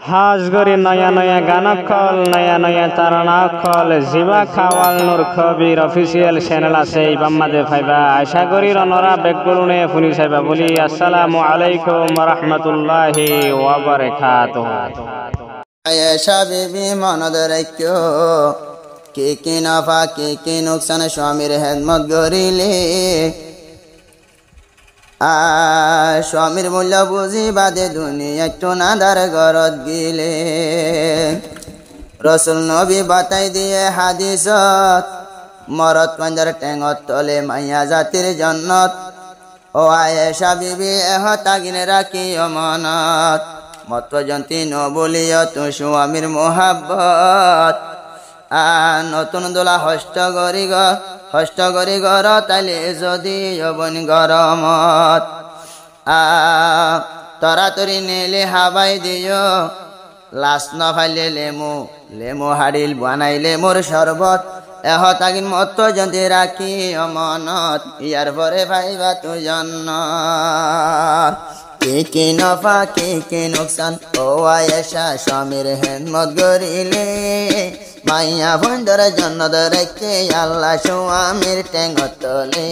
হাজ গরি নয়া নয়া গান কল নয়া নয়া তারানা কল জিবা খাওয়াল নূর খবির অফিসিয়াল চ্যানেল আছে ইবাম্মাদে ফাইবা আশা করি রনরা বেকগুলুনে ফুনি সাইবা বলি আসসালামু আলাইকুম ওয়া রাহমাতুল্লাহি ওয়া বারাকাতুহু। আয়েশা বিবি মনদ রাখিও কি নাফা কি নুকসান স্বামীর খেদমত করিলে স্বামীর মূল্য বুঝি বাদে দুনিয়া একটু নাদার গরত গিলে রসুল নবী বাতাই দিয়ে হাদিসত মরত পঞ্জার টেঙত তলে মাইয়া জাতির জন্নত ও আয়েশা বিবি এহতাগিনে রাখি অমনত মত জন্তি নবলিয় তু স্বামীর মোহাব্বত নতুন দোলা হষ্ট করি গর তাইলে যদি যবন গরমত তরাতরি নেলে হাবাই দিও লাশ নফাইলে লেমু হাড়িল বানাইলে মোর শরবত এহতাগিন মত জন্তি রাখি অমনত ইয়ার পরে ভাইবা তু জন্নত কি নফা কি নুকসান ও আয়েশা স্বামীর খেদমত করিলে মাইয়া বন্ধর জন্নত রেখে আল্লাহ স্বামীর টেঙত তোলে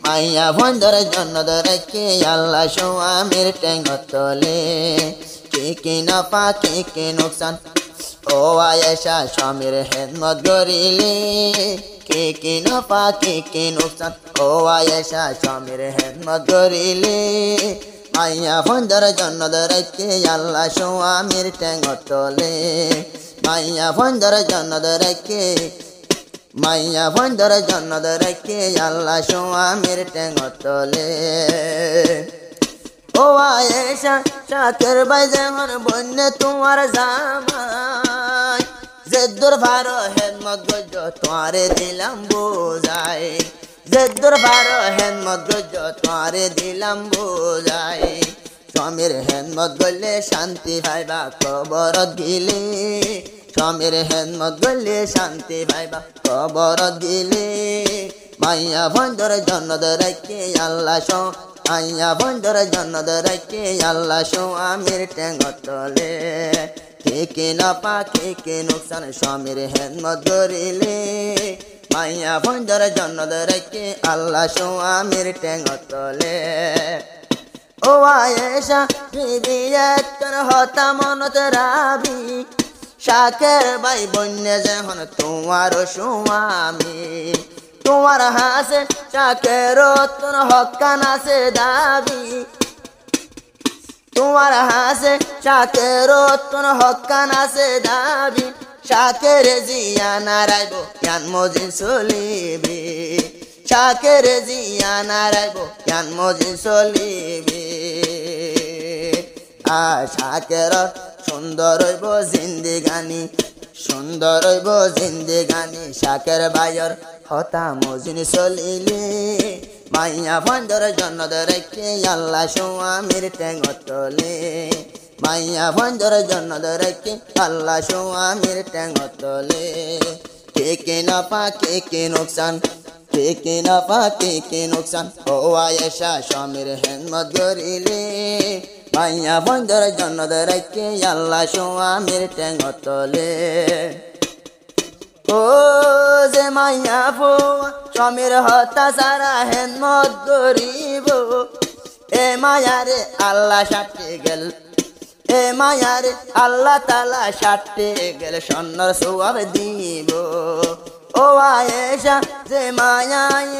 মাইয়া বন্ধর জন্নত রেখে আল্লাহ স্বামীর টেঙত তোলে কি নফা কি নুকসান ও আয়েশা স্বামীর খেদমত করিলে কি নফা কি নুকসান ও আয়েশা স্বামীর খেদমত করিলে মাইয়া বন্ধর জন্নত রেখে আল্লাহ স্বামীর টেঙত তোলে মাইয়া বন্ধর জন্নত রেখে আল্লাহ স্বামীর টেঙত তোলে ও আয়েশা শাকের ভাই যেমন বন্যে তোমার জামাই জেদ্দুর ভারো হেদমত গজ তোমারে দিলাম বোঝাই জেদ্দুর ভারো হেদমত গজ তোমারে দিলাম বোঝাই স্বামীর হেদমত গলে শান্তি ভাইবা কবরত গিলে স্বামীর হেদমত গলে শান্তি ভাইবা কবরত গিলে মাইয়া বন্ধর জন্নত রেখে আল্লাহ মাইয়া বন্ধর জন্নত রেখে আল্লাহ স্বামীর টেঙত তোলে কি নফা কি নুকসান স্বামীর খেদমত করিলে মাইয়া বন্ধর জন্নত রেখে আল্লাহ স্বামীর টেঙত তোলে ও আয়েশা বিবি একর হতা মনত রাবি শাকের ভাই বন্যে যেমন তোমার স্বামী তোমার হাসে শাকের তোর হকান আছে দাবি তোমার হাসে শাকের তোর হকান আছে দাবি শাকের জিয়া নারাইব জ্ঞান মজিন চলিবি শাকের জিয়া নারাইব জ্ঞান মজিন চলিবি শাকের সুন্দর হইব জিন্দিগানি শাকের ভাইয়ের হতা মজিন চলিলে মাইয়া বন্ধর জন্নত রেখে আল্লাহ স্বামীর টেঙত তোলে মাইয়া বন্ধর জন্নত রেখে আল্লাহ স্বামীর টেঙত তোলে কি নফা কি নুকসান কি নফা কি নুকসান ও আয়েশা স্বামীর খেদমত করিলে মাইয়া বন্ধর জন্নত রেখে আল্লাহ স্বামীর টেঙত তোলে ও যে মাইয়া স্বামীর হতা সারা খেদমত করিব এ মায়ারে আল্লাহ সাথে গেল এ মায়ারে আল্লাহ তালা সাথে গেল স্বর্ণর সোয়াব দিব ও আয়েশা যে মায়ায়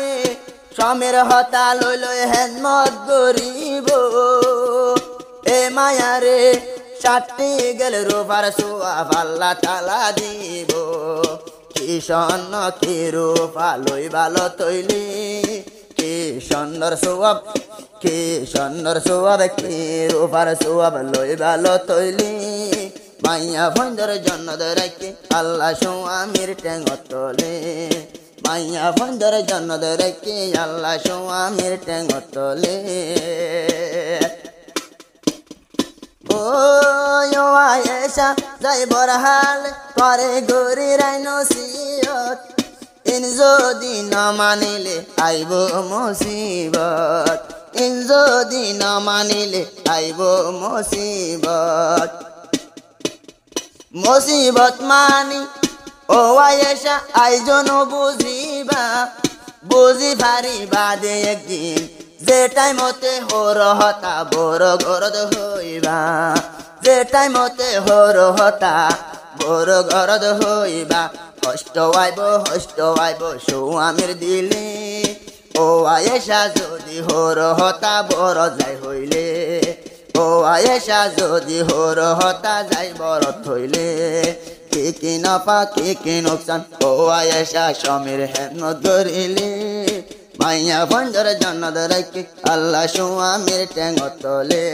স্বামীর হতা লইল খেদমত করিব এ মায়ারে সাথে গেল রূপার সোয়াব আল্লাহ তালা দিব কি স্বর্ণ কি রূপা লই ভালো তৈলি কি স্বর্ণর সোয়াব কি রূপার সোয়াব লই ভালো তৈলি মাইয়া বন্ধর জন্নত রেখে আল্লাহ স্বামীর টেঙত তোলে মাইয়া বন্ধর জন্নত রেখে আল্লাহ স্বামীর টেঙত তোলে ও আয়েশা যাইবর হাল করে গরি রাইন সিয়ত ইন যদি না মানিলে আইব মুসিবত যদি না মানিলে আইব মুসিবত মুসিবত মানি ও আয়েশা আইজন বুঝিবা বুঝি পারিবা দে একদিন যে টাইমতে হর হতা বড় গরদ হইবা যে টাইমতে হর হতা বড় গরদ হইবা হষ্ট আইব স্বামীর দিলে ও আয়েশা যদি হর হতা বড় যাই হইলে ও আয়েশা যদি হর হতা যাই বড় হইলে কি নাফা কি নোকসান ও আয়েশা স্বামীর হেন ধরিলে মাইয়া বন্ধর জান্নাত রাখি আল্লাহ স্বামীর ঠ্যাং তলে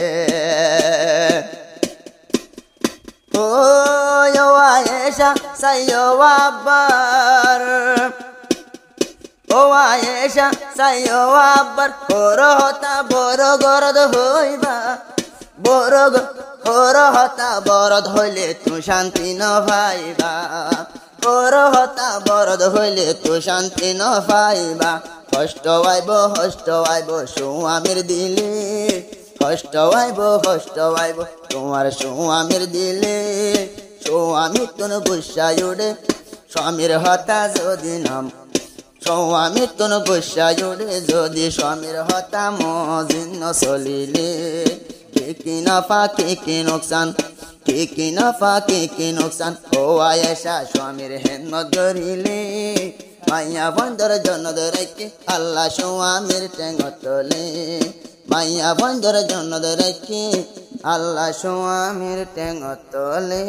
ও আয়েশা সাইয়ো আব্বার ও আয়েশা সাইয়ো আব্বার হর হতা বড় গরদ হইবা বড় হর হতা বরদ হইলে তু শান্তি ন পাইবা হর হতা বরদ হইলে তু শান্তি ন পাইবা কষ্ট আইব স্বামীর দিলে কষ্ট আইব তোমার স্বামীর দিলে স্বামী তুন গুসাই উড়ে স্বামীর হতা যদি নাম স্বামী তুন গুসাই উড়ে যদি স্বামীর হতা মজিন চলিলে কি নাফা কি নোকসান কি নাফা কি নোকসান ও আয়েশা স্বামীর হেন ধরিলে মাইয়া বন্ধর জন্নত রাখি আল্লাহ স্বামীর ঠ্যাং তলে মাইয়া বন্ধর জন্নত রাখি আল্লাহ স্বামীর ঠ্যাং তলে।